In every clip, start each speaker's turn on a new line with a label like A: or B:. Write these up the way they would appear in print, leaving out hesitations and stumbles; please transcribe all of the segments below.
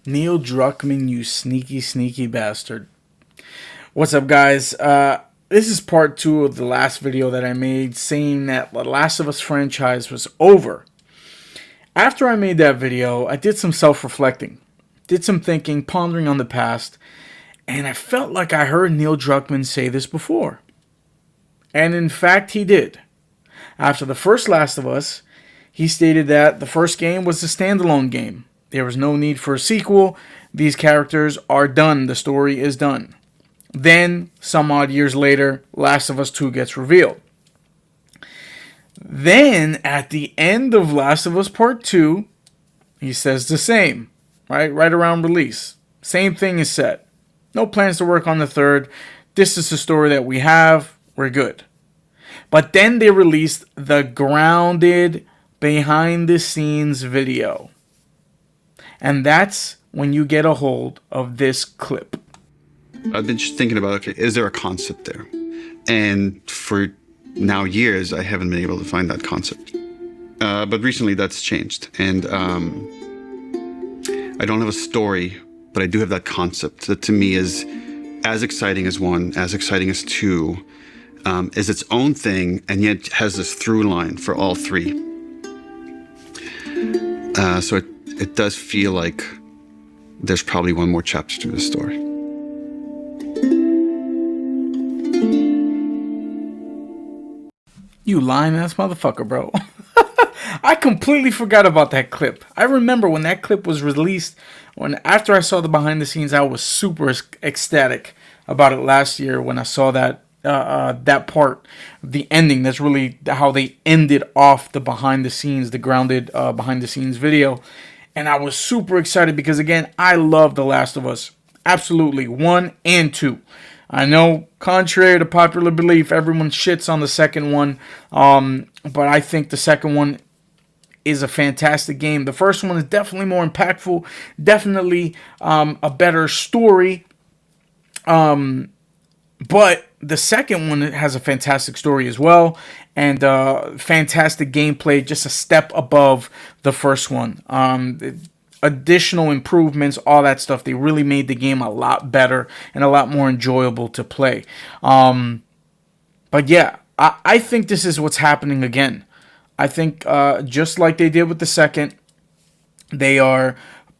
A: Neil Druckmann, you sneaky, sneaky bastard. What's up, guys? This is part two of the last video that I made saying that the Last of Us franchise was over. After I made that video, I did some self-reflecting, did some thinking, pondering on the past, and I felt like I heard Neil Druckmann say this before. And in fact, he did. After the first Last of Us, he stated that the first game was a standalone game. There was no need for a sequel. These characters are done. The story is done. Then, some odd years later, Last of Us 2 gets revealed. Then, at the end of Last of Us Part 2, he says the same, right around release. Same thing is said. No plans to work on the third. This is the story that we have. We're good. But then they released the grounded behind-the-scenes video. And that's when you get a hold of this clip.
B: I've been just thinking about, okay, is there a concept there? And for now years, I haven't been able to find that concept. But recently that's changed. And I don't have a story, but I do have that concept that to me is as exciting as one, as exciting as two, is its own thing, and yet has this through line for all three. So it does feel like there's probably one more chapter to this story.
A: You lying ass motherfucker, bro. I completely forgot about that clip. I remember when that clip was released, after I saw the behind the scenes, I was super ecstatic about it last year when I saw that that part, the ending. That's really how they ended off the behind the scenes, the grounded behind the scenes video. And I was super excited because, again, I love The Last of Us. Absolutely. 1 and 2. I know, contrary to popular belief, everyone shits on the second one. But I think the second one is a fantastic game. The first one is definitely more impactful. Definitely a better story. But the second one has a fantastic story as well, and fantastic gameplay, just a step above the first one. Additional improvements, all that stuff. They really made the game a lot better and a lot more enjoyable to play. But yeah, I think this is what's happening again. I think just like they did with the second, they are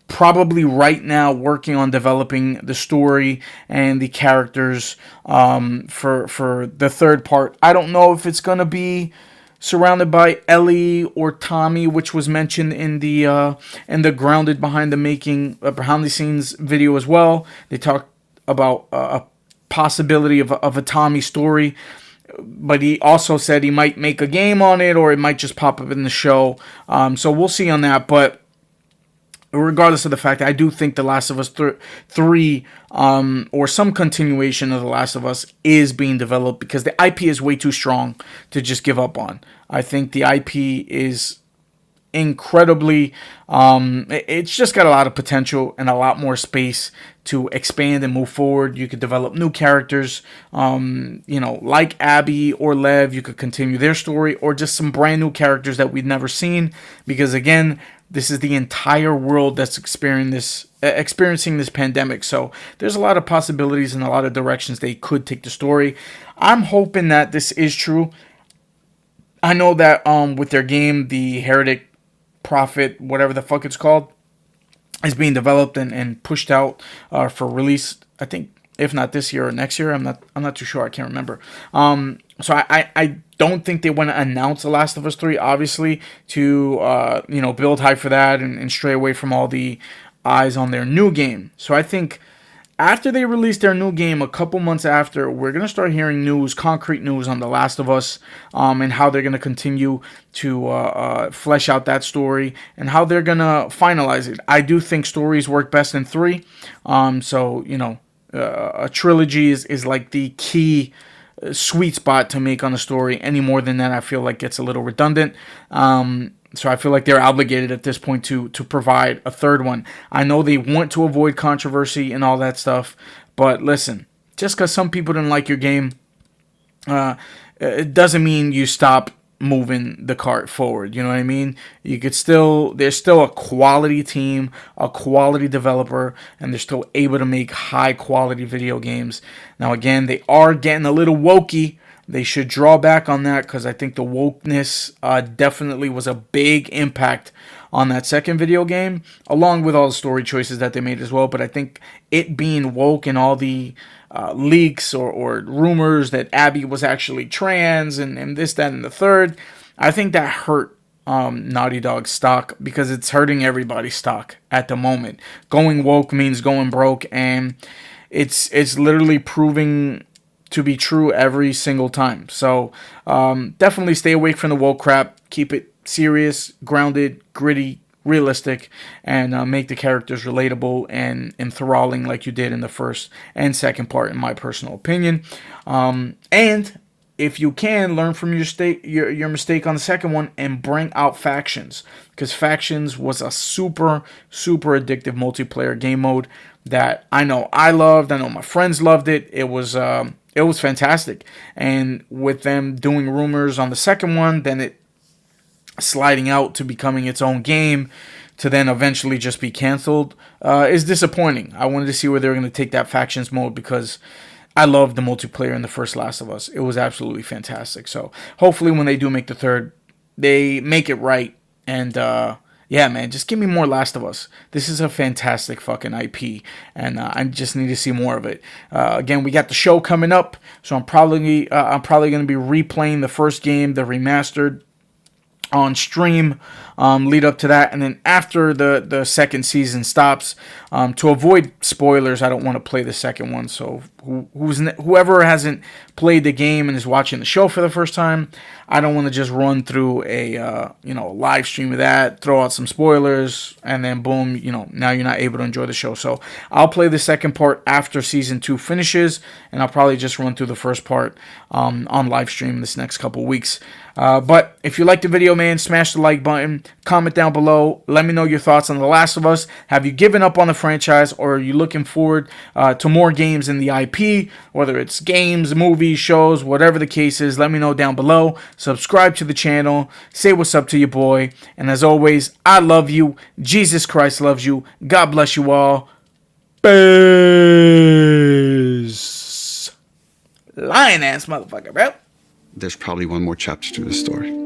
A: probably right now working on developing the story and the characters for the third part. I don't know if it's gonna be surrounded by Ellie or Tommy, which was mentioned in the grounded behind the scenes video as well. They talked about a possibility of a Tommy story, but he also said he might make a game on it, or it might just pop up in the show. So we'll see on that, but regardless of the fact, I do think The Last of Us 3 or some continuation of The Last of Us is being developed because the IP is way too strong to just give up on. I think the IP is incredibly, it's just got a lot of potential and a lot more space to expand and move forward. You could develop new characters, like Abby or Lev. You could continue their story, or just some brand new characters that we've never seen, because again, this is the entire world that's experiencing this pandemic. So there's a lot of possibilities and a lot of directions they could take the story. I'm hoping that this is true. I know that with their game, the Heretic Prophet, whatever the fuck it's called, is being developed and pushed out for release. I think if not this year or next year, I'm not too sure. I can't remember. So I don't think they want to announce The Last of Us 3, obviously, to build hype for that and stray away from all the eyes on their new game. So I think after they release their new game, a couple months after, we're going to start hearing news, concrete news on The Last of Us, and how they're going to continue to flesh out that story and how they're going to finalize it. I do think stories work best in 3. A trilogy is like the key sweet spot to make on a story. Any more than that, I feel like it's a little redundant. So I feel like they're obligated at this point to provide a third one. I know they want to avoid controversy and all that stuff, but listen, just because some people didn't like your game, it doesn't mean you stop moving the cart forward. You know what I mean? You could still, there's still a quality team, a quality developer, and they're still able to make high quality video games. Now, again, they are getting a little wokey. They should draw back on that because I think the wokeness definitely was a big impact on that second video game, along with all the story choices that they made as well. But I think it being woke and all the leaks or rumors that Abby was actually trans and this, that, and the third, I think that hurt Naughty Dog's stock because it's hurting everybody's stock at the moment. Going woke means going broke, and it's literally proving to be true every single time. So definitely stay away from the woke crap. Keep it serious, grounded, gritty, realistic, and make the characters relatable and enthralling like you did in the first and second part, in my personal opinion. And if you can, learn from your mistake on the second one and bring out Factions, because Factions was a super addictive multiplayer game mode that I know I loved. I know my friends loved it. It was fantastic. And with them doing rumors on the second one, then it sliding out to becoming its own game, to then eventually just be canceled, is disappointing. I wanted to see where they were going to take that Factions mode because I loved the multiplayer in the first Last of Us. It was absolutely fantastic. So hopefully when they do make the third, they make it right. And yeah, man, just give me more Last of Us. This is a fantastic fucking IP, and I just need to see more of it. Again, we got the show coming up, so I'm probably going to be replaying the first game, the remastered, on stream, lead up to that, and then after the second season stops, to avoid spoilers, I don't want to play the second one. So whoever hasn't played the game and is watching the show for the first time, I don't want to just run through a live stream of that, throw out some spoilers, and then boom, now you're not able to enjoy the show. So I'll play the second part after season 2 finishes, and I'll probably just run through the first part on live stream this next couple weeks. But if you like the video, man, smash the like button, comment down below, let me know your thoughts on The Last of Us. Have you given up on the franchise, or are you looking forward to more games in the IP, whether it's games, movies, shows, whatever the case is? Let me know down below. Subscribe to the channel, say what's up to your boy, and as always, I love you, Jesus Christ loves you, God bless you all, peace. Lion ass motherfucker, bro.
B: There's probably one more chapter to the story.